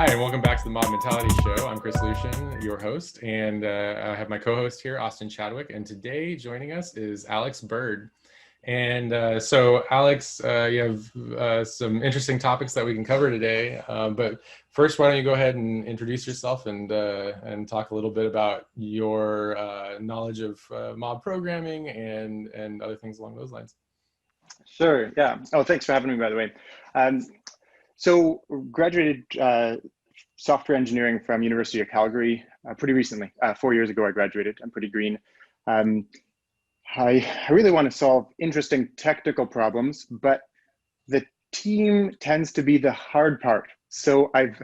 Hi, and welcome back to the Mob Mentality Show. I'm Chris Lucian, your host, and I have my co-host here, Austin Chadwick, and today joining us is Alex Bird. And so, Alex, you have some interesting topics that we can cover today, but first, why don't you go ahead and introduce yourself and talk a little bit about your knowledge of mob programming and other things along those lines. Sure, yeah. Oh, thanks for having me, by the way. So graduated software engineering from University of Calgary pretty recently. 4 years ago, I graduated. I'm pretty green. I really want to solve interesting technical problems, but the team tends to be the hard part. So I've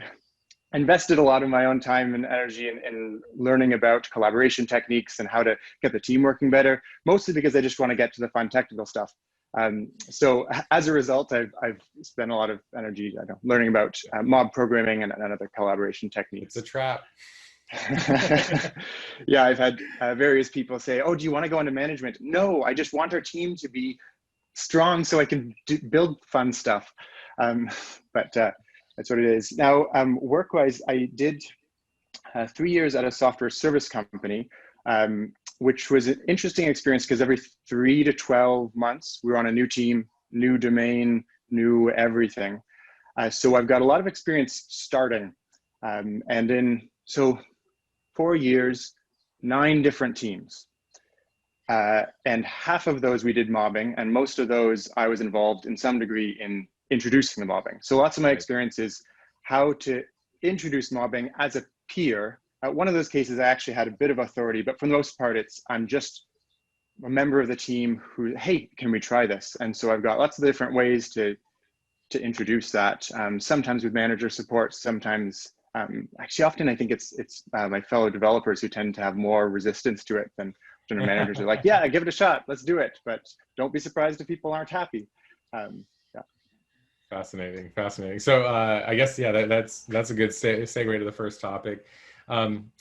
invested a lot of my own time and energy in learning about collaboration techniques and how to get the team working better, mostly because I just want to get to the fun technical stuff. So as a result, I've spent a lot of energy learning about mob programming and other collaboration techniques. It's a trap. Yeah, I've had various people say, oh, do you want to go into management? No, I just want our team to be strong so I can build fun stuff. But that's what it is. Now, work-wise, I did 3 years at a software service company, which was an interesting experience because every 3 to 12 months, we were on a new team, new domain, new everything. So I've got a lot of experience starting. And in 4 years, 9 different teams. And half of those we did mobbing, and most of those I was involved in some degree in introducing the mobbing. So lots of my experience is how to introduce mobbing as a peer. One of those cases, I actually had a bit of authority, but for the most part, I'm just a member of the team who, hey, can we try this? And so I've got lots of different ways to introduce that. Sometimes with manager support, sometimes, actually often I think it's my fellow developers who tend to have more resistance to it than general managers are like, yeah, give it a shot, let's do it. But don't be surprised if people aren't happy. Yeah. Fascinating. So I guess, yeah, that's a good segue to the first topic.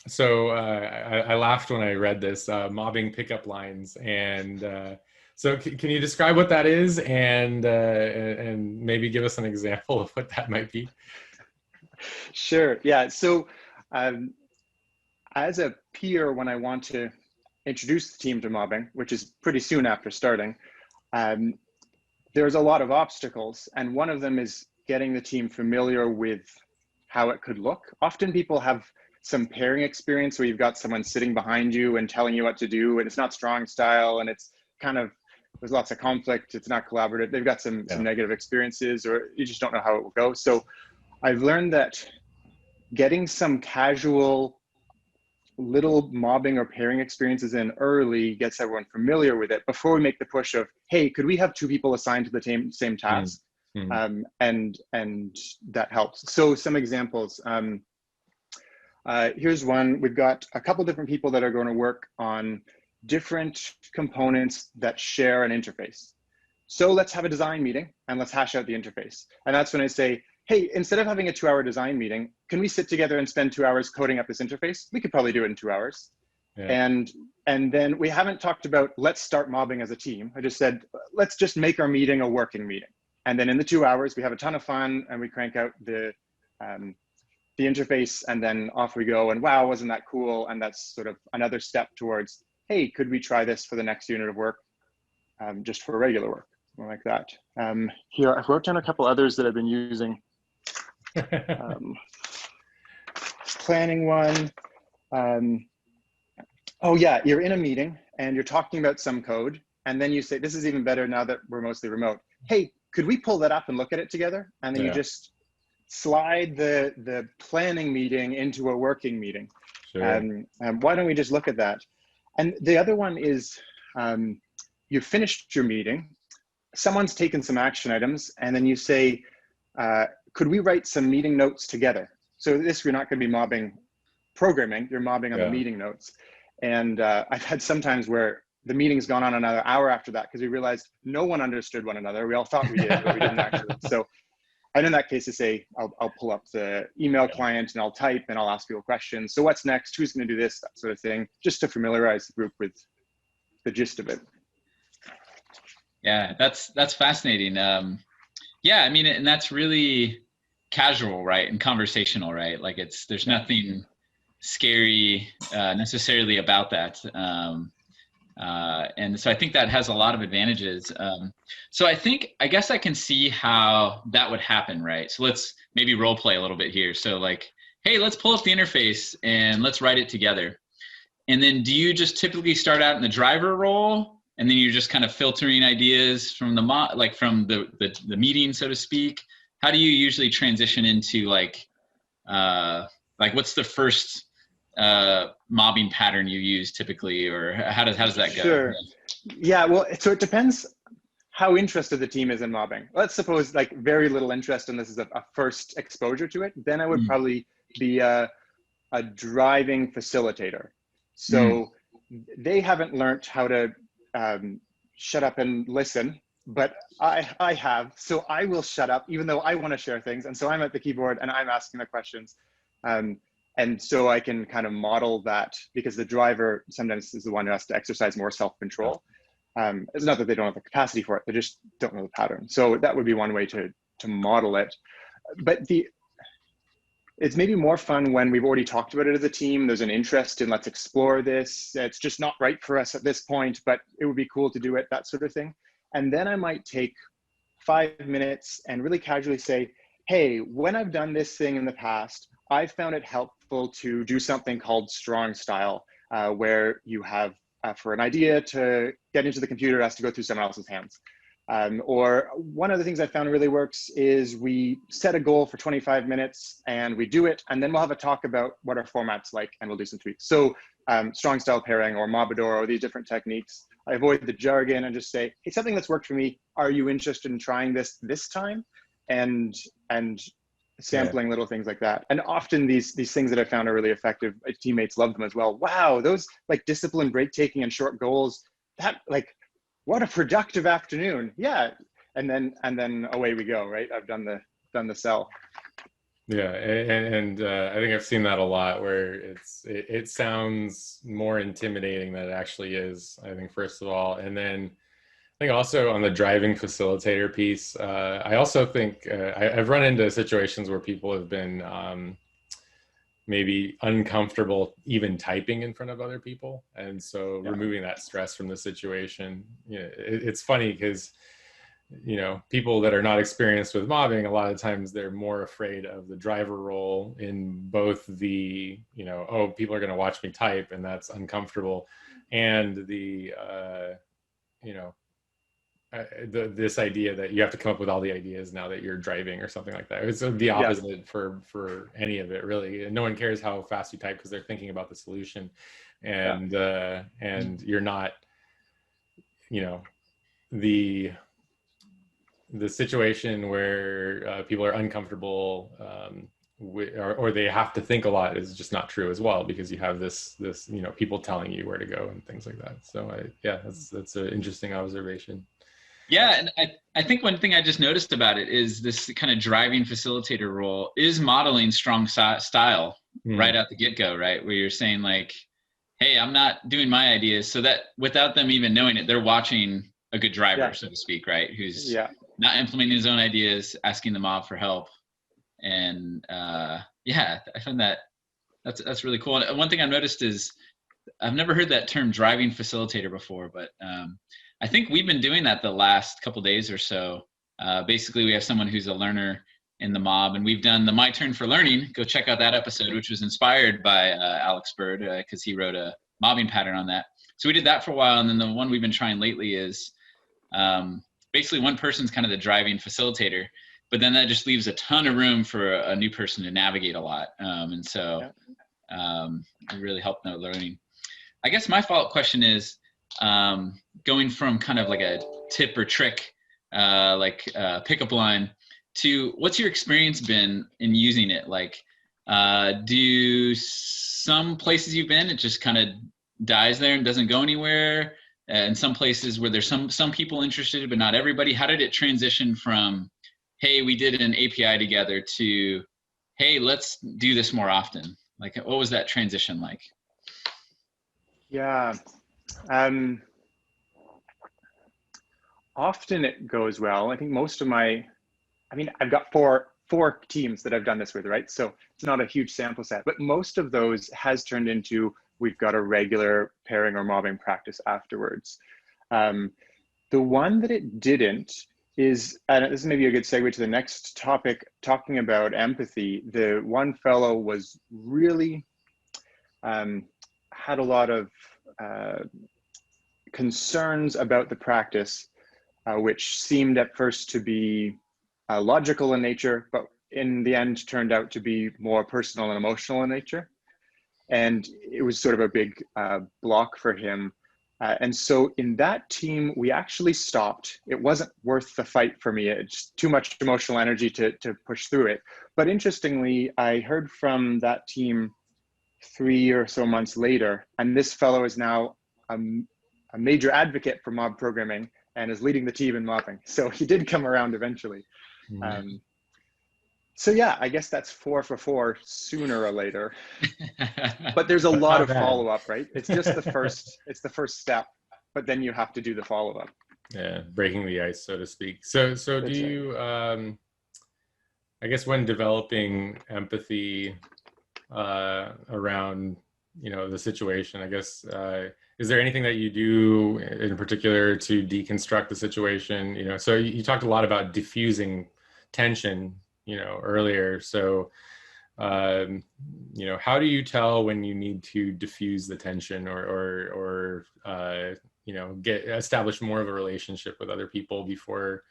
So I laughed when I read this, mobbing pickup lines. And so can you describe what that is and maybe give us an example of what that might be? Sure. Yeah. So as a peer, when I want to introduce the team to mobbing, which is pretty soon after starting, there's a lot of obstacles. And one of them is getting the team familiar with how it could look. Often people have some pairing experience where you've got someone sitting behind you and telling you what to do, and it's not strong style, and it's kind of, there's lots of conflict, it's not collaborative. They've got some negative experiences, or you just don't know how it will go. So I've learned that getting some casual little mobbing or pairing experiences in early gets everyone familiar with it before we make the push of, hey, could we have 2 people assigned to the same task? And that helps. So some examples. Here's one. We've got a couple different people that are going to work on different components that share an interface. So let's have a design meeting and let's hash out the interface. And that's when I say, hey, instead of having a 2-hour design meeting, can we sit together and spend 2 hours coding up this interface? We could probably do it in 2 hours. Yeah. And then we haven't talked about, let's start mobbing as a team. I just said, let's just make our meeting a working meeting. And then in the 2 hours, we have a ton of fun and we crank out the interface, and then off we go. And wow, wasn't that cool? And that's sort of another step towards, hey, could we try this for the next unit of work, just for regular work, like that. Here, I wrote down a couple others that I've been using. Planning one. Oh yeah, you're in a meeting and you're talking about some code, and then you say, this is even better now that we're mostly remote. Hey, could we pull that up and look at it together? And then you just slide the planning meeting into a working meeting. Sure. Why don't we just look at that? And the other one is, you've finished your meeting, someone's taken some action items, and then you say, could we write some meeting notes together? So this, you're not going to be mobbing programming, you're mobbing on the meeting notes. And I've had some times where the meeting's gone on another hour after that because we realized no one understood one another. We all thought we did, but we didn't actually. So, and in that case, I say, I'll pull up the email client and I'll type and I'll ask people questions. So what's next? Who's going to do this? That sort of thing, just to familiarize the group with the gist of it. Yeah, that's fascinating. Yeah, I mean, and that's really casual, right, and conversational, right? Like there's nothing scary necessarily about that. And so I think that has a lot of advantages. So I guess I can see how that would happen, right? So let's maybe role play a little bit here. So like, hey, let's pull up the interface and let's write it together. And then do you just typically start out in the driver role, and then you're just kind of filtering ideas from from the meeting, so to speak? How do you usually transition into like what's the first mobbing pattern you use typically, or how does that go? Sure. Yeah, well, so it depends how interested the team is in mobbing. Let's suppose like very little interest and this is a first exposure to it, then I would probably be a driving facilitator. So they haven't learned how to shut up and listen, but I have. So I will shut up even though I want to share things. And so I'm at the keyboard and I'm asking the questions. And so I can kind of model that, because the driver sometimes is the one who has to exercise more self-control. It's not that they don't have the capacity for it, they just don't know the pattern. So that would be one way to model it. But it's maybe more fun when we've already talked about it as a team. There's an interest in, let's explore this. It's just not right for us at this point, but it would be cool to do it, that sort of thing. And then I might take 5 minutes and really casually say, hey, when I've done this thing in the past, I've found it helpful to do something called strong style, where you have, for an idea to get into the computer, it has to go through someone else's hands. Or one of the things I found really works is we set a goal for 25 minutes and we do it, and then we'll have a talk about what our format's like and we'll do some tweaks. So strong style pairing or Mobador or these different techniques. I avoid the jargon and just say, hey, something that's worked for me, are you interested in trying this time? And sampling little things like that. And often these things that I found are really effective, teammates love them as well. Wow, those like discipline, break taking and short goals, that like, what a productive afternoon. Yeah. And then away we go, right? I've done the sell. Yeah, and I think I've seen that a lot, where it sounds more intimidating than it actually is, I think, first of all. And then I think also on the driving facilitator piece, I also think I've run into situations where people have been maybe uncomfortable even typing in front of other people. And so removing that stress from the situation, it's funny because, people that are not experienced with mobbing, a lot of times they're more afraid of the driver role in both the, oh, people are going to watch me type and that's uncomfortable. And the, this idea that you have to come up with all the ideas now that you're driving or something like that. It's the opposite for any of it, really. And no one cares how fast you type because they're thinking about the solution, and you're not, the situation where people are uncomfortable or they have to think a lot is just not true as well, because you have this people telling you where to go and things like that. So that's an interesting observation. Yeah, and I think one thing I just noticed about it is this kind of driving facilitator role is modeling strong style right out the get-go, right? Where you're saying like, hey, I'm not doing my ideas, so that without them even knowing it, they're watching a good driver, so to speak, right? Who's not implementing his own ideas, asking the mob for help. And I find that's really cool. And one thing I've noticed is I've never heard that term driving facilitator before, but I think we've been doing that the last couple days or so. Basically, we have someone who's a learner in the mob, and we've done the My Turn for Learning. Go check out that episode, which was inspired by Alex Bird, because he wrote a mobbing pattern on that. So we did that for a while, and then the one we've been trying lately is basically one person's kind of the driving facilitator, but then that just leaves a ton of room for a new person to navigate a lot. And so it really helped in learning. I guess my follow-up question is, going from kind of like a tip or trick, pickup line, to what's your experience been in using it? Like, do some places you've been, it just kind of dies there and doesn't go anywhere? And some places where there's some people interested, but not everybody. How did it transition from, hey, we did an API together, to, hey, let's do this more often? Like, what was that transition like? Yeah. Often it goes well. I think most of I've got four 4 teams that I've done this with, right? So it's not a huge sample set, but most of those has turned into, we've got a regular pairing or mobbing practice afterwards. The one that it didn't is, and this is maybe a good segue to the next topic, talking about empathy. The one fellow was really, had a lot of concerns about the practice, which seemed at first to be logical in nature, but in the end turned out to be more personal and emotional in nature. And it was sort of a big block for him. And so in that team, we actually stopped. It wasn't worth the fight for me. It's too much emotional energy to push through it. But interestingly, I heard from that team 3 or so months later, and this fellow is now a major advocate for mob programming and is leading the team in mobbing. So he did come around eventually. So yeah, I guess that's 4 for 4 sooner or later. But there's a lot of follow-up, right? It's just it's the first step, but then you have to do the follow-up. Yeah, breaking the ice, so to speak. So do you, I guess when developing empathy around, the situation, I guess, is there anything that you do in particular to deconstruct the situation? So you talked a lot about diffusing tension, earlier. So, how do you tell when you need to diffuse the tension or establish more of a relationship with other people before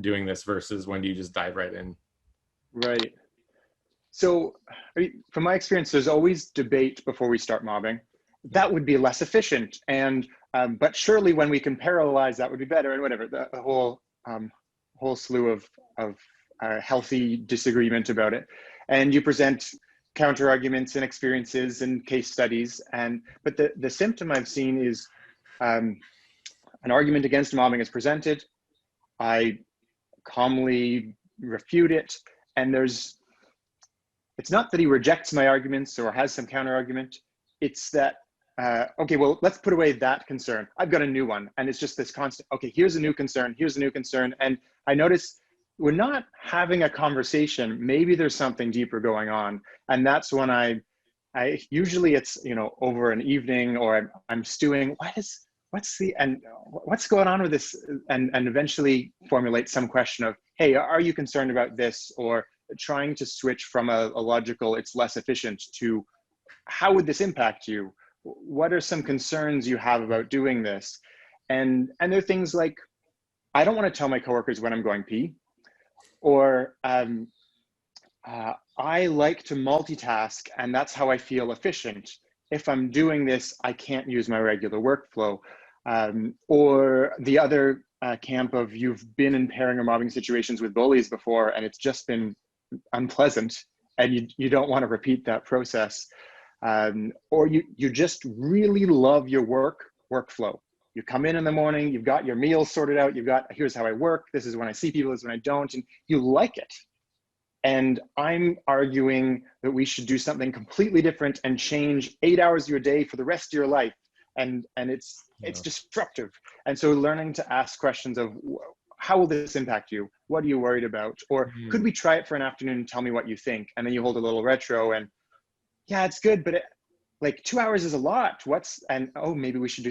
doing this versus when do you just dive right in? Right. So from my experience, there's always debate before we start mobbing. That would be less efficient. And, but surely when we can parallelize, that would be better and whatever, the whole slew of healthy disagreement about it. And you present counter arguments and experiences and case studies. But the symptom I've seen is an argument against mobbing is presented. I calmly refute it. And it's not that he rejects my arguments or has some counter argument. It's that, okay, well, let's put away that concern. I've got a new one. And it's just this constant, okay, here's a new concern. Here's a new concern. And I notice we're not having a conversation. Maybe there's something deeper going on. And that's when I usually it's, over an evening or I'm stewing, what's going on with this? And eventually formulate some question of, hey, are you concerned about this? Or trying to switch from a logical, it's less efficient, to how would this impact you? What are some concerns you have about doing this? And there are things like, I don't want to tell my coworkers when I'm going pee. Or I like to multitask and that's how I feel efficient. If I'm doing this, I can't use my regular workflow. Or the other camp of, you've been in pairing or mobbing situations with bullies before and it's just been unpleasant and you don't want to repeat that process. Or you just really love your workflow. You come in the morning, you've got your meals sorted out, here's how I work, this is when I see people, this is when I don't, and you like it. And I'm arguing that we should do something completely different and change 8 hours of your day for the rest of your life. And it's disruptive. And so learning to ask questions of, how will this impact you? What are you worried about? Or could we try it for an afternoon and tell me what you think? And then you hold a little retro and, yeah, it's good, but like 2 hours is a lot. Maybe we should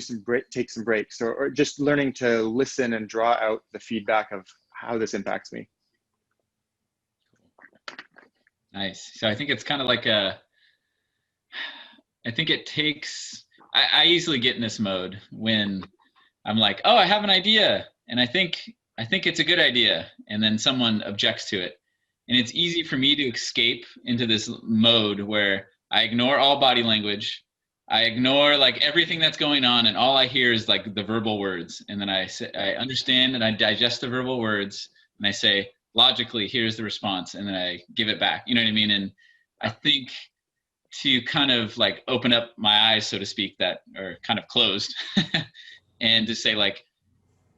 take some breaks, or just learning to listen and draw out the feedback of how this impacts me. Nice. So I think it's kind of like I easily get in this mode when I'm like, oh, I have an idea and I think it's a good idea. And then someone objects to it. And it's easy for me to escape into this mode where I ignore all body language. I ignore like everything that's going on, and all I hear is like the verbal words. And then I understand and I digest the verbal words, and I say, logically, here's the response, and then I give it back. You know what I mean? And I think to kind of like open up my eyes, so to speak, that are kind of closed, and to say like,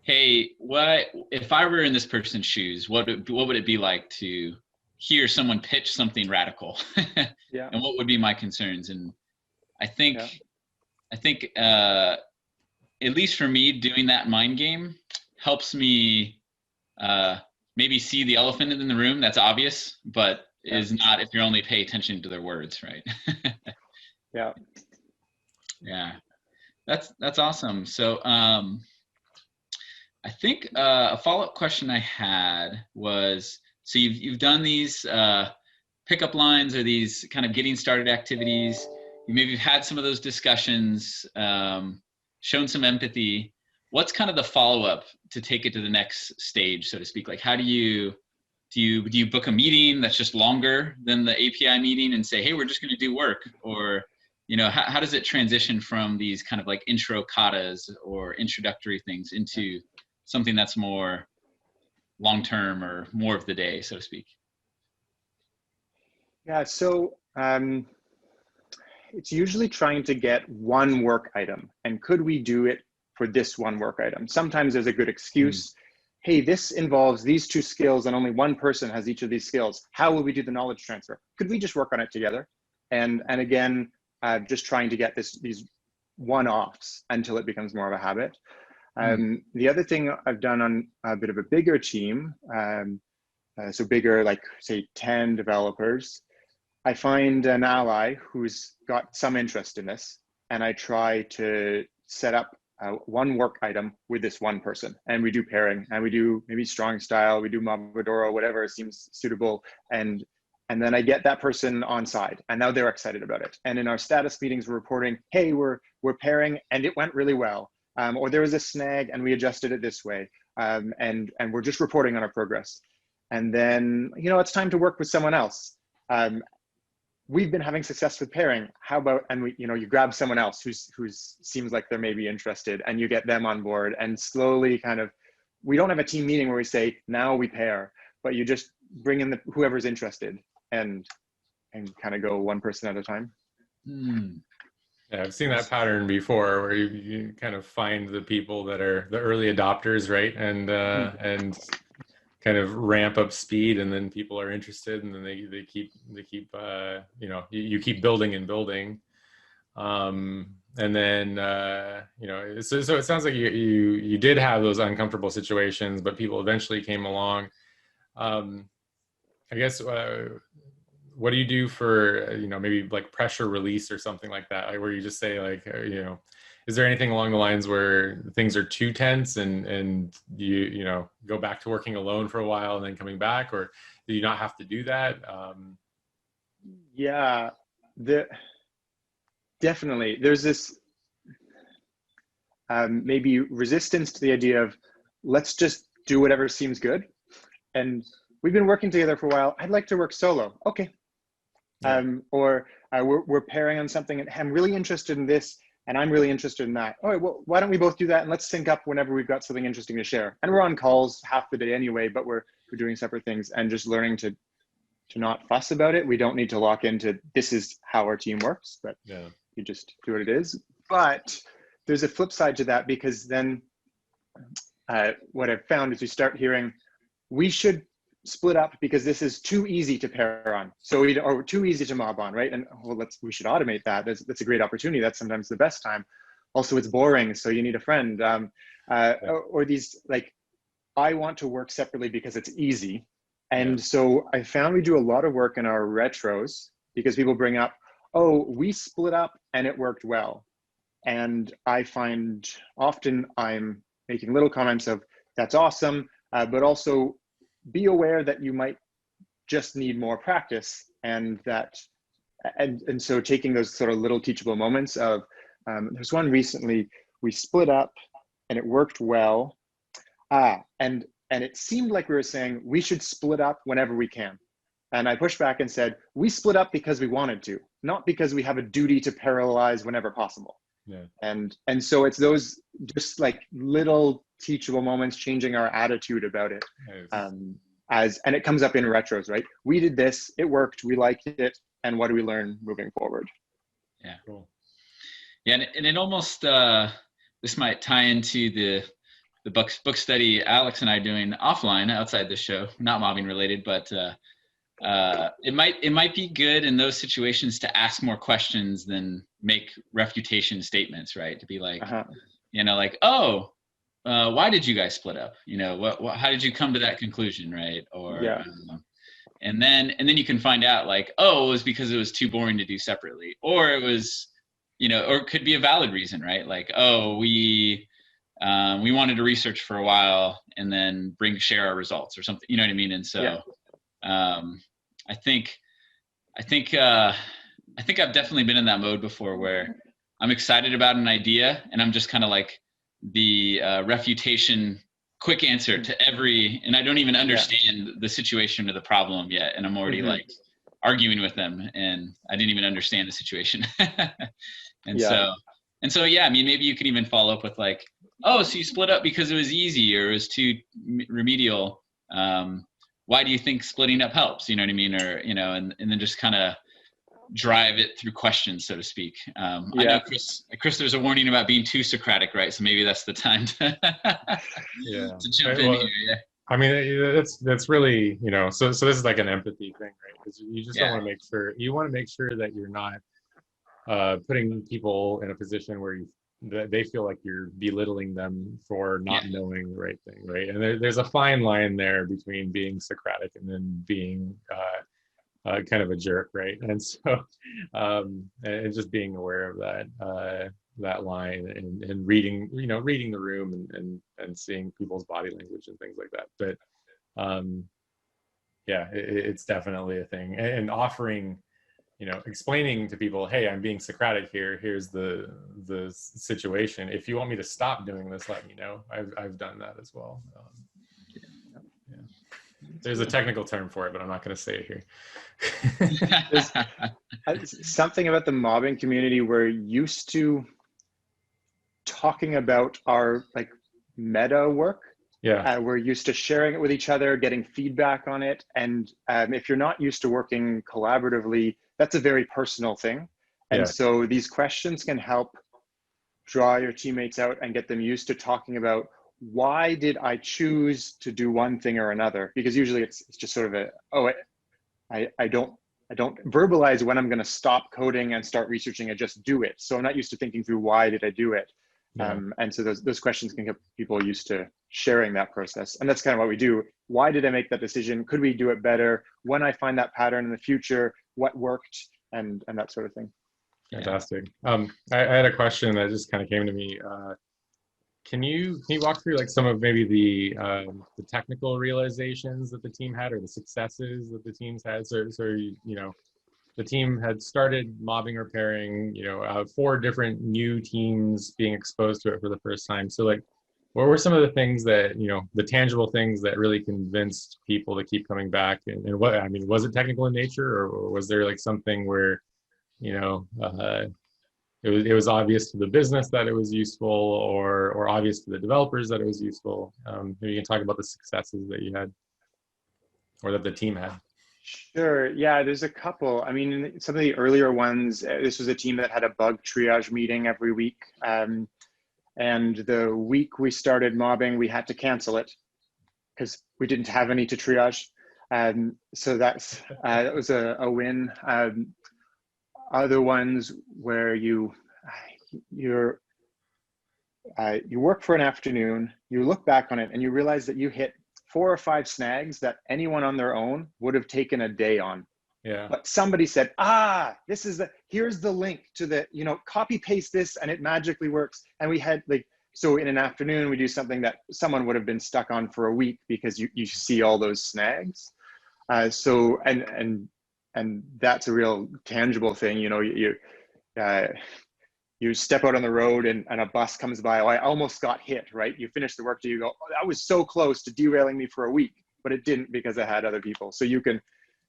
hey, what if I were in this person's shoes? What would it be like to hear someone pitch something radical? Yeah. And what would be my concerns? And I think at least for me, doing that mind game helps me maybe see the elephant in the room that's obvious, but is not if you only pay attention to their words, right? Yeah. Yeah, that's awesome. So I think a follow-up question I had was, so you've done these pickup lines or these kind of getting started activities. You maybe have had some of those discussions, shown some empathy. What's kind of the follow-up to take it to the next stage, so to speak? Like, how do you book a meeting that's just longer than the API meeting and say, hey, we're just going to do work? Or, you know, how does it transition from these kind of like intro katas or introductory things into something that's more long-term or more of the day, so to speak? Yeah, so it's usually trying to get one work item, and could we do it for this one work item? Sometimes there's a good excuse. Hey, this involves these 2 skills and only one person has each of these skills. How will we do the knowledge transfer? Could we just work on it together? And again, just trying to get these one-offs until it becomes more of a habit. The other thing I've done on a bit of a bigger team, so bigger, like say 10 developers, I find an ally who's got some interest in this, and I try to set up one work item with this one person, and we do pairing, and we do maybe strong style, we do Movadoro, whatever seems suitable, and then I get that person on side, and now they're excited about it. And in our status meetings, we're reporting, hey, we're pairing, and it went really well, or there was a snag, and we adjusted it this way, and we're just reporting on our progress. And then, you know, it's time to work with someone else. We've been having success with pairing. How about, and you grab someone else who's seems like they're maybe interested, and you get them on board, and slowly kind of, we don't have a team meeting where we say, now we pair, but you just bring in whoever's interested and kind of go one person at a time. Yeah, I've seen that pattern before, where you kind of find the people that are the early adopters, right? And kind of ramp up speed, and then people are interested, and then they keep you know, you keep building and building, and then you know, so it sounds like you did have those uncomfortable situations, but people eventually came along. I guess what do you do for, you know, maybe like pressure release or something like that, like where you just say, like, you know, is there anything along the lines where things are too tense and you know, go back to working alone for a while and then coming back, or do you not have to do that? Yeah, definitely. There's this maybe resistance to the idea of, let's just do whatever seems good. And we've been working together for a while. I'd like to work solo. Okay. Yeah. Or we're pairing on something, and I'm really interested in this, and I'm really interested in that. All right, well, why don't we both do that, and let's sync up whenever we've got something interesting to share. And we're on calls half the day anyway, but we're doing separate things, and just learning to not fuss about it. We don't need to lock into, this is how our team works, but yeah, you just do what it is. But there's a flip side to that, because then what I've found is we start hearing, we should split up because this is too easy to pair on, or too easy to mob on, right? And well, we should automate that. That's a great opportunity. That's sometimes the best time. Also, it's boring, so you need a friend. Or these, like, I want to work separately because it's easy. And so I found we do a lot of work in our retros, because people bring up, oh, we split up and it worked well. And I find often I'm making little comments of, that's awesome, but also be aware that you might just need more practice, and so taking those sort of little teachable moments of, there's one recently, we split up and it worked well. And it seemed like we were saying we should split up whenever we can. And I pushed back and said, we split up because we wanted to, not because we have a duty to parallelize whenever possible. Yeah. And so it's those just like little teachable moments, changing our attitude about it. Nice. And it comes up in retros, right? We did this, it worked, we liked it, and what do we learn moving forward? Yeah, cool. Yeah, and it almost, this might tie into the book study Alex and I are doing offline outside the show, not mobbing related, but it might be good in those situations to ask more questions than make refutation statements, right? To be like, you know, like, oh, why did you guys split up? You know, how did you come to that conclusion, right? Or Yeah. and then you can find out like, oh, it was because it was too boring to do separately, or it was, you know, or it could be a valid reason, right? Like, oh, we wanted to research for a while and then share our results or something, you know what I mean? And so I think I've definitely been in that mode before where I'm excited about an idea and I'm just kind of like the refutation quick answer to every, and I don't even understand the situation or the problem yet, and I'm already like arguing with them, and I didn't even understand the situation. and so yeah, I mean, maybe you could even follow up with like, oh, so you split up because it was easy or it was too remedial. Why do you think splitting up helps? You know what I mean? Or, you know, and then just kind of drive it through questions, so to speak. I know, Chris, there's a warning about being too Socratic, right? So maybe that's the time to, to jump in here. Yeah. I mean, that's really, you know, so this is like an empathy thing, right? Because you just don't want to make sure that you're not putting people in a position where they feel like you're belittling them for not knowing the right thing, right? And there's a fine line there between being Socratic and then being kind of a jerk, right? And so, and just being aware of that line and reading the room and seeing people's body language and things like that. But it's definitely a thing. And offering, you know, explaining to people, hey, I'm being Socratic here. Here's the situation. If you want me to stop doing this, let me know. I've done that as well. There's a technical term for it, but I'm not going to say it here. There's something about the mobbing community. We're used to talking about our like meta work. We're used to sharing it with each other, getting feedback on it. And if you're not used to working collaboratively, that's a very personal thing. And so these questions can help draw your teammates out and get them used to talking about, why did I choose to do one thing or another? Because usually it's just sort of I don't verbalize when I'm going to stop coding and start researching. I just do it. So I'm not used to thinking through, why did I do it? And so those questions can get people used to sharing that process. And that's kind of what we do. Why did I make that decision? Could we do it better? When I find that pattern in the future, what worked? And that sort of thing. Fantastic. I had a question that just kind of came to me. Can you walk through like some of maybe the technical realizations that the team had, or the successes that the teams had? So you know, the team had started mobbing repairing, you know, 4 different new teams being exposed to it for the first time. So like, what were some of the things that, you know, the tangible things that really convinced people to keep coming back? And what, I mean, was it technical in nature, or was there like something where, you know, it was obvious to the business that it was useful, or obvious to the developers that it was useful? Maybe you can talk about the successes that you had, or that the team had. Sure. Yeah, there's a couple. I mean, some of the earlier ones, this was a team that had a bug triage meeting every week. And the week we started mobbing, we had to cancel it because we didn't have any to triage. So that was a win. Other ones where you work for an afternoon, you look back on it and you realize that you hit 4 or 5 snags that anyone on their own would have taken a day on. But somebody said, here's the link to the, you know, copy paste this and it magically works. And we had like, so in an afternoon, we do something that someone would have been stuck on for a week because you see all those snags. And that's a real tangible thing. You know, you step out on the road and a bus comes by. Oh, I almost got hit, right? You finish the work, you go, oh, that was so close to derailing me for a week, but it didn't because I had other people. So you can,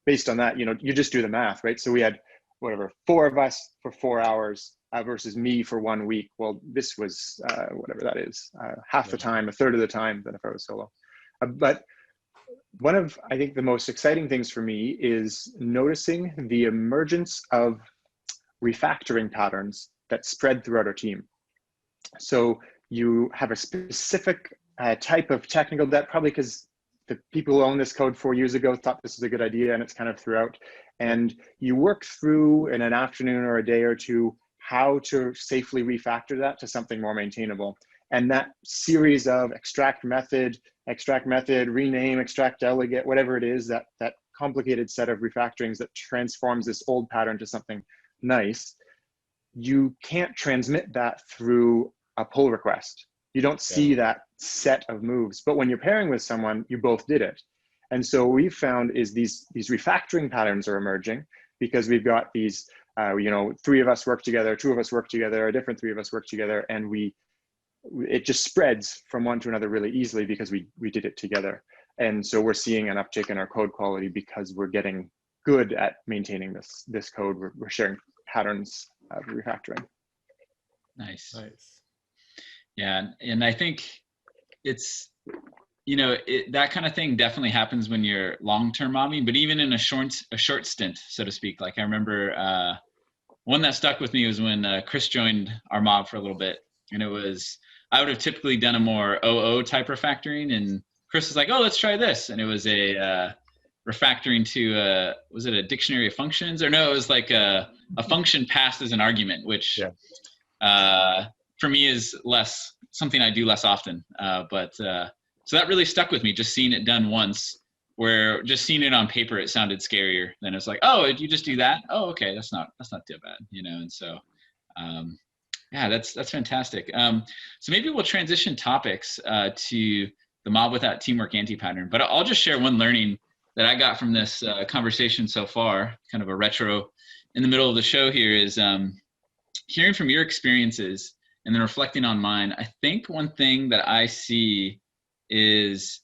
based on that, you know, you just do the math, right? So we had whatever, 4 of us for 4 hours versus me for 1 week. Well, this was whatever that is, half the time, a third of the time than if I was solo. But one of, I think, the most exciting things for me is noticing the emergence of refactoring patterns that spread throughout our team. So you have a specific type of technical debt, probably because the people who owned this code 4 years ago thought this was a good idea, and it's kind of throughout. And you work through in an afternoon or a day or two how to safely refactor that to something more maintainable. And that series of extract method, rename, extract delegate, whatever it is, that complicated set of refactorings that transforms this old pattern to something nice, you can't transmit that through a pull request. You don't see that set of moves. But when you're pairing with someone, you both did it. And so what we've found is these refactoring patterns are emerging because we've got these, three of us work together, two of us work together, a different three of us work together, and it just spreads from one to another really easily because we did it together. And so we're seeing an uptick in our code quality because we're getting good at maintaining this code. We're sharing patterns of refactoring. Nice. Yeah, and I think it's, that kind of thing definitely happens when you're long-term mobbing, but even in a short stint, so to speak. Like I remember one that stuck with me was when Chris joined our mob for a little bit, and I would have typically done a more OO type refactoring, and Chris was like, "Oh, let's try this," and it was a refactoring to was it a dictionary of functions, or no, it was like a function passed as an argument, which for me is something I do less often, but so that really stuck with me, just seeing it done once, where just seeing it on paper, it sounded scarier. Then it's like, oh, did you just do that? Oh, okay, that's not too bad, and so yeah, that's fantastic. So maybe we'll transition topics to the mob without teamwork anti-pattern, but I'll just share one learning that I got from this conversation so far, kind of a retro in the middle of the show here, is hearing from your experiences and then reflecting on mine. I think one thing that I see is,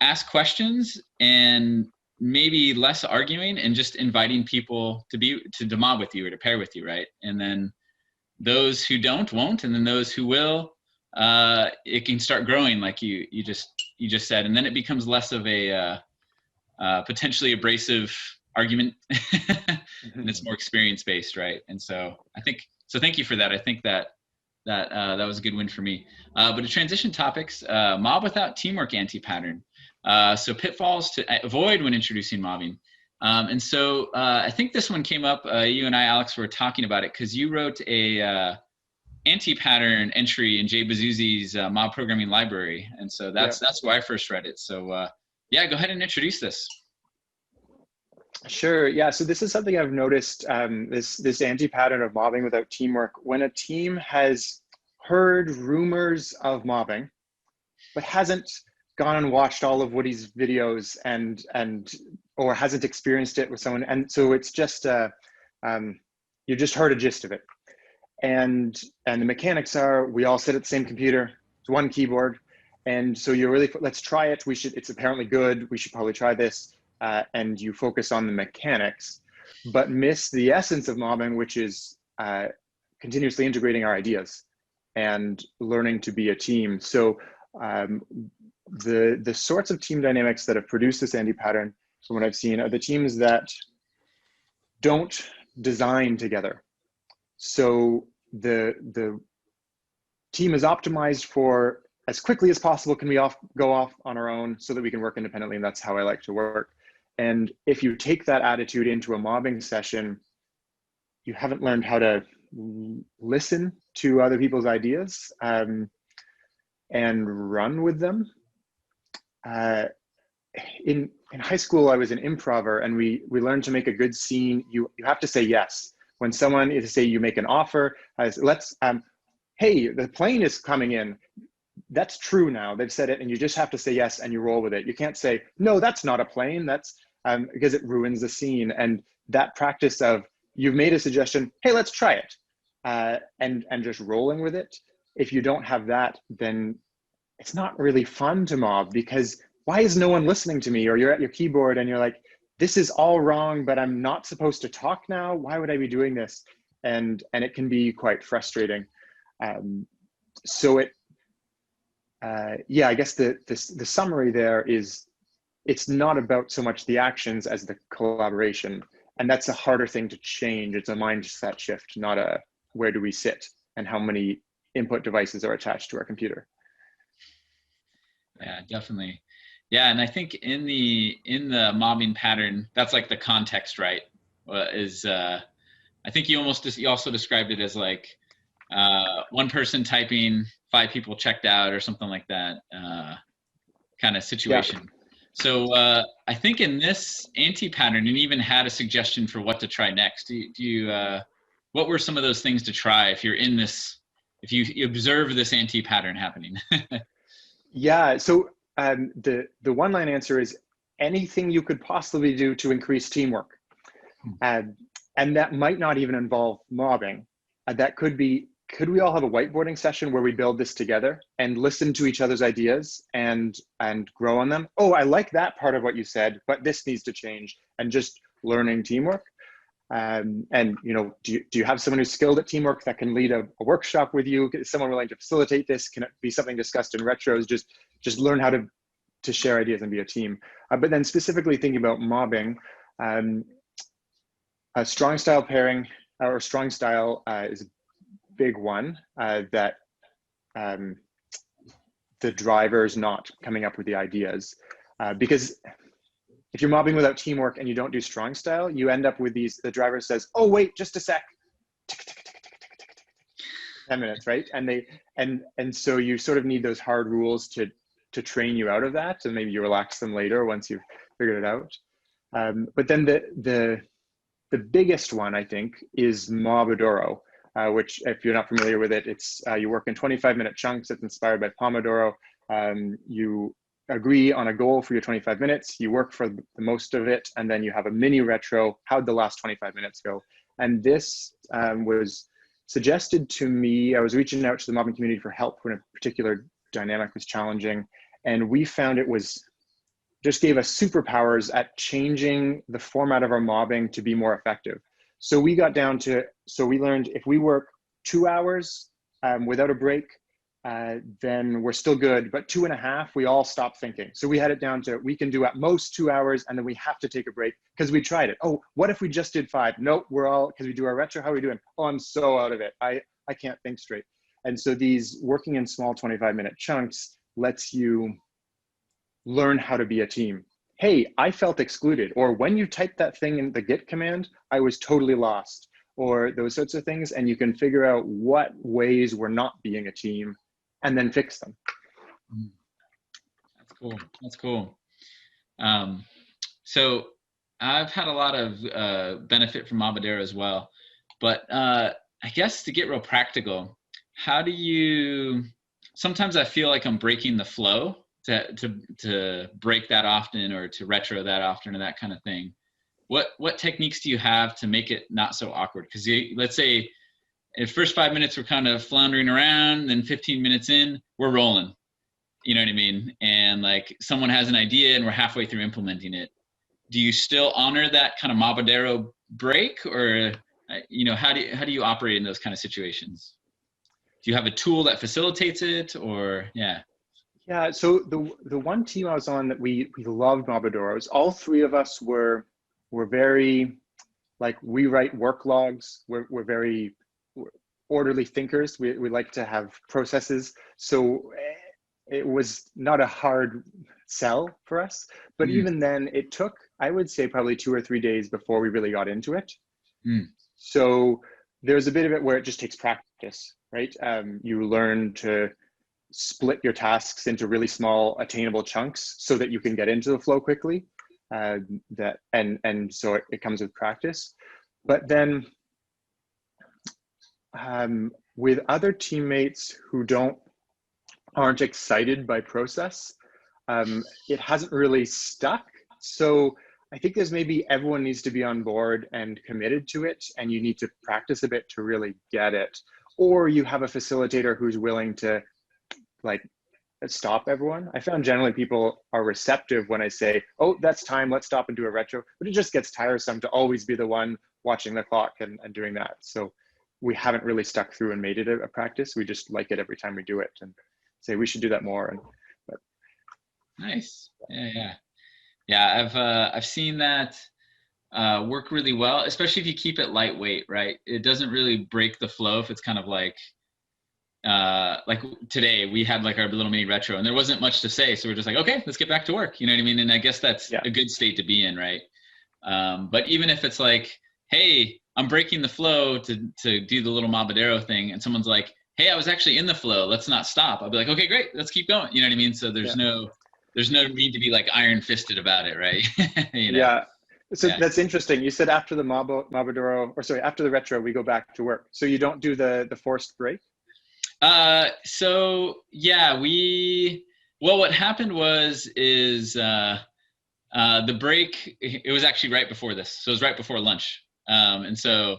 ask questions and maybe less arguing and just inviting people to mob with you or to pair with you, right? And then those who won't, and then those who will, it can start growing like you just said, and then it becomes less of a potentially abrasive argument, and it's more experience based, right? And so thank you for that. I think that was a good win for me. But to transition topics, mob without teamwork anti-pattern. So pitfalls to avoid when introducing mobbing. And so I think this one came up, you and I, Alex, were talking about it because you wrote a anti-pattern entry in Jay Bazuzzi's mob programming library. And so that's where I first read it. So go ahead and introduce this. Sure. Yeah. So this is something I've noticed, this anti-pattern of mobbing without teamwork. When a team has heard rumors of mobbing, but hasn't gone and watched all of Woody's videos or hasn't experienced it with someone, and so it's just you just heard a gist of it, and the mechanics are we all sit at the same computer, it's one keyboard, and so you're really, let's try it. It's apparently good. We should probably try this. And you focus on the mechanics, but miss the essence of mobbing, which is continuously integrating our ideas and learning to be a team. So the sorts of team dynamics that have produced this anti-pattern, from what I've seen, are the teams that don't design together. So the team is optimized for as quickly as possible can we go off on our own so that we can work independently, and that's how I like to work. And if you take that attitude into a mobbing session, you haven't learned how to listen to other people's ideas and run with them. In high school, I was an improver, and we learned to make a good scene. You have to say yes. When someone is, say you make an offer, hey, the plane is coming in. That's true now. They've said it, and you just have to say yes, and you roll with it. You can't say, no, that's not a plane. That's because it ruins the scene. And that practice of you've made a suggestion, hey, let's try it, and just rolling with it. If you don't have that, then it's not really fun to mob, because why is no one listening to me? Or you're at your keyboard and you're like, this is all wrong, but I'm not supposed to talk now. Why would I be doing this? And it can be quite frustrating. I guess the summary there is, it's not about so much the actions as the collaboration. And that's a harder thing to change. It's a mindset shift, not a where do we sit and how many input devices are attached to our computer. Yeah, definitely. Yeah, and I think in the mobbing pattern, that's like the context, right? I think you also described it as like one person typing, 5 people checked out or something like that kind of situation. Yeah. So I think in this anti-pattern, you even had a suggestion for what to try next. Do you what were some of those things to try if you're in this, if you observe this anti-pattern happening? Yeah, so the one-line answer is anything you could possibly do to increase teamwork. And that might not even involve mobbing. That could be, could we all have a whiteboarding session where we build this together and listen to each other's ideas and grow on them? Oh, I like that part of what you said, but this needs to change, and just learning teamwork. And you know, do you have someone who's skilled at teamwork that can lead a workshop with you? Is someone willing to facilitate this? Can it be something discussed in retros? Just learn how to share ideas and be a team. But then specifically thinking about mobbing, a strong style pairing or strong style is a big one that the driver's not coming up with the ideas, because if you're mobbing without teamwork and you don't do strong style, you end up with the driver says, oh, wait, just a sec. 10 minutes, right? And so you sort of need those hard rules to train you out of that, and maybe you relax them later once you've figured it out. But then the biggest one, I think, is Pomodoro, which, if you're not familiar with it, it's you work in 25-minute chunks. It's inspired by Pomodoro. You agree on a goal for your 25 minutes, you work for the most of it, and then you have a mini retro. How'd the last 25 minutes go? And this was suggested to me. I was reaching out to the mobbing community for help when a particular dynamic was challenging, and we found it was just gave us superpowers at changing the format of our mobbing to be more effective. So we got down to, so we learned if we work 2 hours without a break, then we're still good, but 2.5, we all stop thinking. So we had it down to, we can do at most 2 hours, and then we have to take a break because we tried it. Oh, what if we just did 5? Nope, we're all, because we do our retro, how are we doing? Oh, I'm so out of it. I can't think straight. And so these working in small 25-minute chunks lets you learn how to be a team. Hey, I felt excluded, or when you typed that thing in the Git command, I was totally lost, or those sorts of things. And you can figure out what ways we're not being a team and then fix them. That's cool. That's cool. So I've had a lot of benefit from Pomodoro as well, but I guess to get real practical, how do you, sometimes I feel like I'm breaking the flow to break that often, or to retro that often, or that kind of thing. What techniques do you have to make it not so awkward? Because let's say in the first 5 minutes we're kind of floundering around, then 15 minutes in we're rolling. You know what I mean? And like someone has an idea and we're halfway through implementing it. Do you still honor that kind of Pomodoro break, or you know, how do you operate in those kind of situations? Do you have a tool that facilitates it, or yeah? Yeah, so the one team I was on that we loved Pomodoros. All 3 of us were very, like, we write work logs. We're very orderly thinkers. We like to have processes. So it was not a hard sell for us. But even then, it took, I would say, probably 2 or 3 days before we really got into it. So there's a bit of it where it just takes practice, right? You learn to split your tasks into really small attainable chunks so that you can get into the flow quickly. And so it comes with practice. But then with other teammates who aren't excited by process, it hasn't really stuck. So I think there's maybe everyone needs to be on board and committed to it, and you need to practice a bit to really get it. Or you have a facilitator who's willing to like stop everyone. I found generally people are receptive when I say, oh, that's time, let's stop and do a retro, but it just gets tiresome to always be the one watching the clock and doing that. So we haven't really stuck through and made it a practice. We just like it every time we do it and say we should do that more. But nice. Yeah, I've seen that work really well, especially if you keep it lightweight, right? It doesn't really break the flow if it's kind of like today we had like our little mini retro and there wasn't much to say, so we're just like, okay, let's get back to work, you know what I mean? And I guess that's a good state to be in, right? But even if it's like, hey, I'm breaking the flow to do the little Mobadero thing, and someone's like, hey, I was actually in the flow, let's not stop. I'll be like, okay, great, let's keep going. You know what I mean? So there's no need to be like iron fisted about it, right? You know? Yeah. So that's interesting. You said after the Mobadero, or sorry, after the retro, we go back to work. So you don't do the forced break? So yeah, what happened is the break, it was actually right before this. So it was right before lunch. And so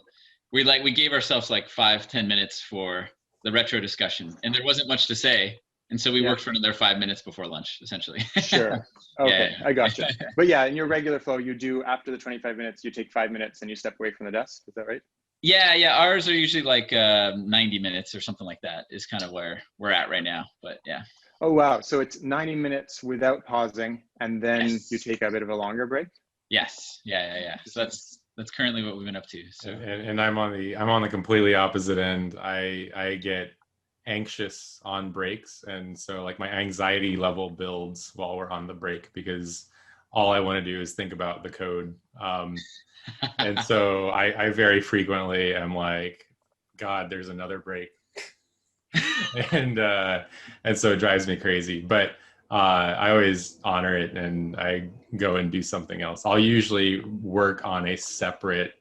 we gave ourselves like 5-10 minutes for the retro discussion, and there wasn't much to say. And so we worked for another 5 minutes before lunch, essentially. Sure. Okay, I gotcha. But yeah, in your regular flow, you do after the 25 minutes, you take 5 minutes and you step away from the desk. Is that right? Yeah. Ours are usually like 90 minutes or something like that is kind of where we're at right now. But yeah. Oh, wow. So it's 90 minutes without pausing, and then you take a bit of a longer break? Yes. Yeah. So that's currently what we've been up to. So and I'm on the completely opposite end. I get anxious on breaks, and so like my anxiety level builds while we're on the break, because all I want to do is think about the code. And so I very frequently am like, God, there's another break. and so it drives me crazy, but I always honor it, and I go and do something else. I'll usually work on a separate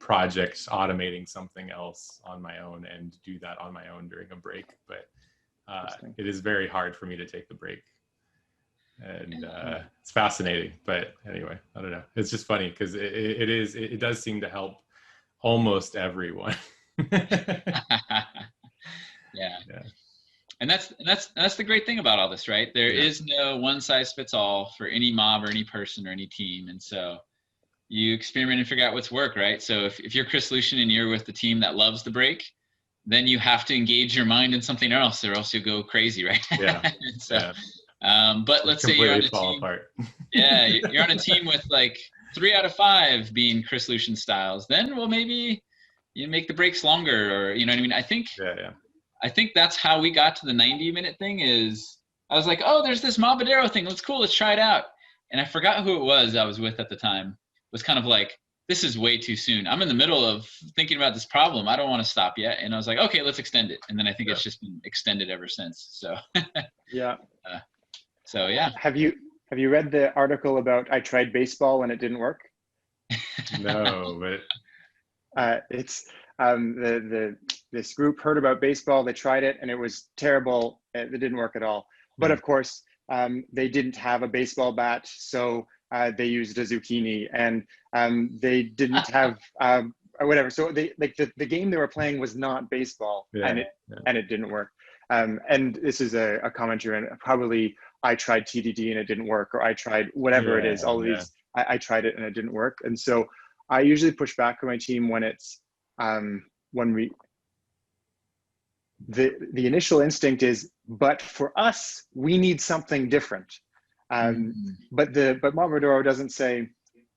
project, automating something else on my own, and do that on my own during a break. But it is very hard for me to take the break, and it's fascinating. But anyway, I don't know. It's just funny because it does seem to help almost everyone. Yeah. And that's the great thing about all this, right? There is no one size fits all for any mob or any person or any team. And so you experiment and figure out what's work, right? So if you're Chris Lucian and you're with the team that loves the break, then you have to engage your mind in something else, or else you'll go crazy, right? Yeah. So, but let's say you're on a team, you're on a team with like 3 out of 5 being Chris Lucian styles, then maybe you make the breaks longer, or you know what I mean? I think that's how we got to the 90-minute thing. Is I was like, oh, there's this Mobadero thing. Let's try it out. And I forgot who it was I was with at the time. It was kind of like, this is way too soon. I'm in the middle of thinking about this problem. I don't want to stop yet. And I was like, okay, let's extend it. And then I think it's just been extended ever since. So yeah. So yeah. Have you read the article about I tried baseball and it didn't work? No, but it's this group heard about baseball, they tried it, and it was terrible. It didn't work at all. But of course, they didn't have a baseball bat, so they used a zucchini, and they didn't have whatever. So they the game they were playing was not baseball, and it didn't work. And this is a commentary, and probably I tried TDD and it didn't work, or I tried whatever it is. All of these, I tried it and it didn't work. And so I usually push back on my team when it's when the initial instinct is, but for us, we need something different. But Mobadero doesn't say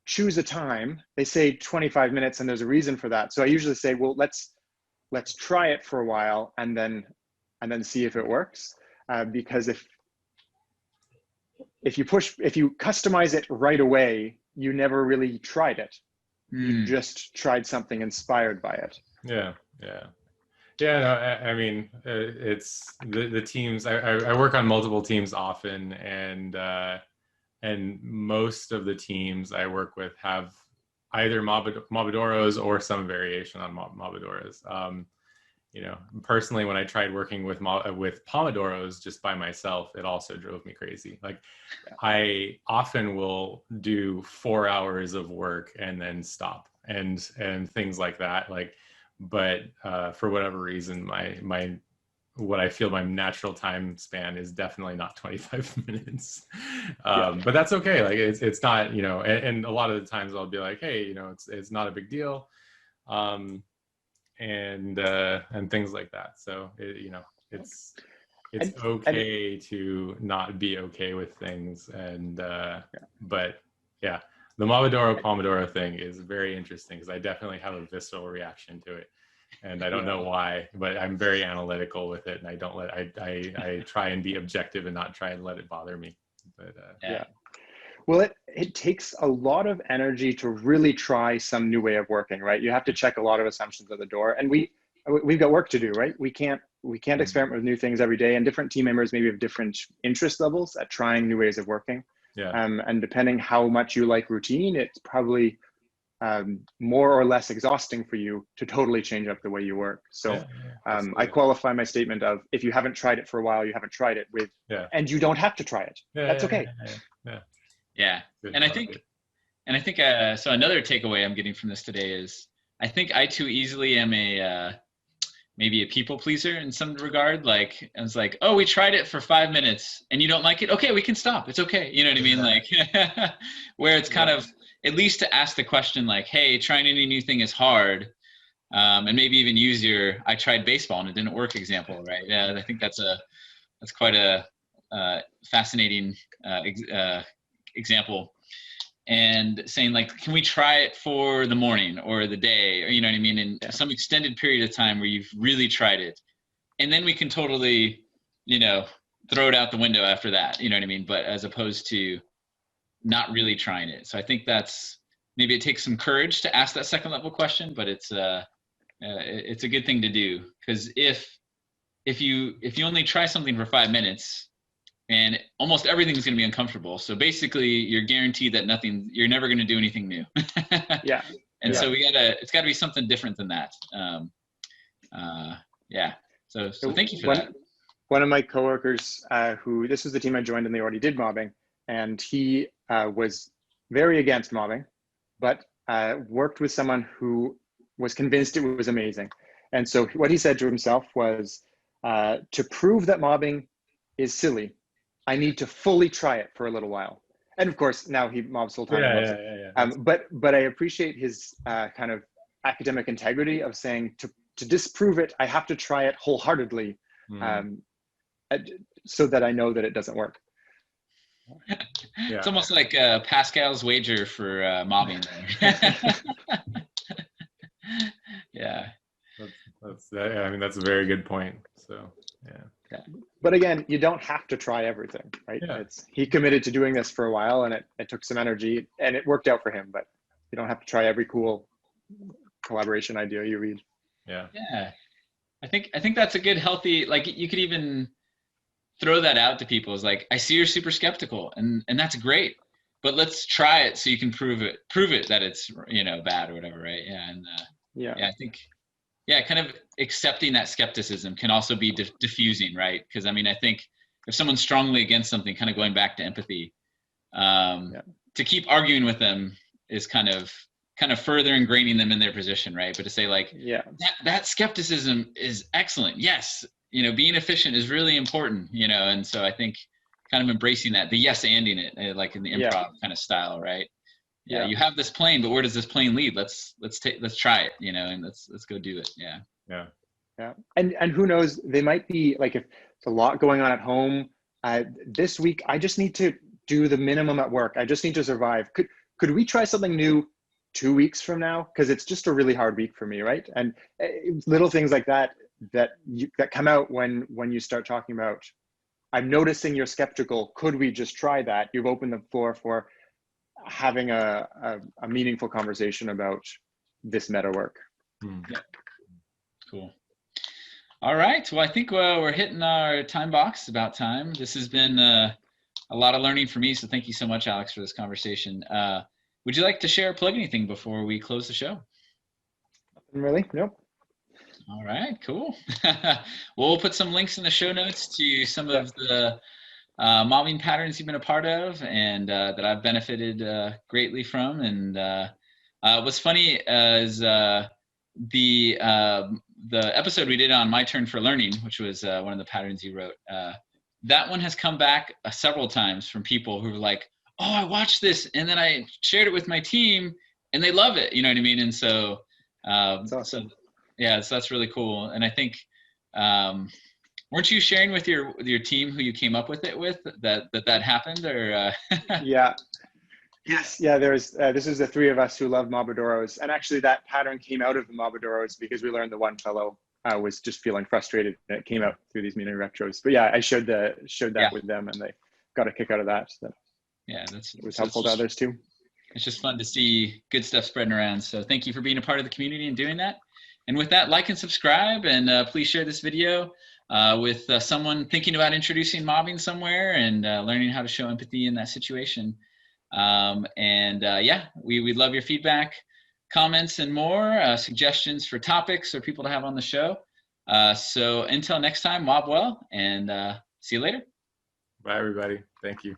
choose a time. They say 25 minutes, and there's a reason for that. So I usually say, well, let's try it for a while, and then see if it works. Because if you customize it right away, you never really tried it. You just tried something inspired by it. Yeah. No, I mean, it's the teams. I work on multiple teams often, and most of the teams I work with have either Mobadoros or some variation on Mobadoros. You know, personally, when I tried working with Pomodoros just by myself, it also drove me crazy. Like, I often will do 4 hours of work and then stop, and things like that. Like, but for whatever reason, what I feel my natural time span is definitely not 25 minutes. But that's okay. Like, it's not, you know, and a lot of the times I'll be like, hey, you know, it's not a big deal. And things like that. So you know, it's okay to not be okay with things, and but yeah, the Pomodoro thing is very interesting, because I definitely have a visceral reaction to it, and I don't know why, but I'm very analytical with it, and I don't I try and be objective and not try and let it bother me. But Well, it takes a lot of energy to really try some new way of working, right? You have to check a lot of assumptions at the door, and we've got work to do, right? We can't experiment with new things every day, and different team members maybe have different interest levels at trying new ways of working. Yeah. And depending how much you like routine, it's probably more or less exhausting for you to totally change up the way you work. So I qualify my statement of, if you haven't tried it for a while, you haven't tried it with, and you don't have to try it. That's okay. Yeah. And I think so another takeaway I'm getting from this today is, I think I too easily am maybe a people pleaser in some regard. Like, I was like, oh, we tried it for 5 minutes and you don't like it. Okay, we can stop. It's okay. You know what I mean? Like, where it's kind of, at least to ask the question like, hey, trying any new thing is hard. And maybe even use your, I tried baseball and it didn't work example, right? Yeah, I think that's quite a fascinating example. And saying like, can we try it for the morning or the day, or you know what I mean, in some extended period of time where you've really tried it, and then we can totally, throw it out the window after that, you know what I mean? But as opposed to not really trying it. So I think that's, maybe it takes some courage to ask that second level question, but it's a good thing to do, because if you only try something for 5 minutes, and almost everything's going to be uncomfortable. So basically you're guaranteed that you're never going to do anything new. Yeah. And so it's gotta be something different than that. So thank you for that. One of my coworkers, this was the team I joined and they already did mobbing, and he was very against mobbing, but worked with someone who was convinced it was amazing. And so what he said to himself was, to prove that mobbing is silly, I need to fully try it for a little while. And of course, now he mobs full time. But I appreciate his kind of academic integrity of saying, to disprove it, I have to try it wholeheartedly, so that I know that it doesn't work. It's almost like Pascal's wager for mobbing. Yeah. I mean, that's a very good point. So, yeah. But again, you don't have to try everything, right? He committed to doing this for a while, and it took some energy, and it worked out for him, but you don't have to try every cool collaboration idea you read. Yeah. I think that's a good, healthy, like, you could even throw that out to people. Is like, I see you're super skeptical, and that's great, but let's try it so you can prove it that it's, bad or whatever, right? I think kind of accepting that skepticism can also be diffusing, right? Because I mean, I think if someone's strongly against something, kind of going back to empathy, to keep arguing with them is kind of further ingraining them in their position, right? But to say like, that skepticism is excellent. Yes, being efficient is really important, and so I think kind of embracing that, the yes-anding it, like in the improv kind of style, right? You have this plane, but where does this plane lead? Let's try it, and let's go do it. Yeah. And who knows, they might be like, if it's a lot going on at home this week, I just need to do the minimum at work. I just need to survive. Could we try something new 2 weeks from now? Because it's just a really hard week for me, right? And little things like that come out when you start talking about, I'm noticing you're skeptical. Could we just try that? You've opened the floor for having a meaningful conversation about this meta work. Yeah. Cool. All right. Well, I think we're hitting our time box. About time. This has been a lot of learning for me. So thank you so much, Alex, for this conversation. Would you like to share or plug anything before we close the show? Really? Nope. All right, cool. We'll put some links in the show notes to some of the mobbing patterns you've been a part of, and that I've benefited greatly from. And what's funny is the episode we did on My Turn for Learning, which was one of the patterns you wrote, that one has come back several times from people who were like, oh, I watched this, and then I shared it with my team, and they love it. You know what I mean? And so, that's awesome. So that's really cool. And I think, weren't you sharing with your team who you came up with it with that happened, or? Yes. Yeah. This is the three of us who love Mobadoros, and actually that pattern came out of the Mobadoros because we learned the one fellow was just feeling frustrated, and it came out through these mini retros. But yeah, I showed that with them, and they got a kick out of that. So. Yeah, it was helpful to others too. It's just fun to see good stuff spreading around. So thank you for being a part of the community and doing that. And with that, like and subscribe, and please share this video with someone thinking about introducing mobbing somewhere and learning how to show empathy in that situation. Yeah, we'd love your feedback, comments, and more, suggestions for topics or people to have on the show. So until next time, mob well, and see you later. Bye, everybody. Thank you.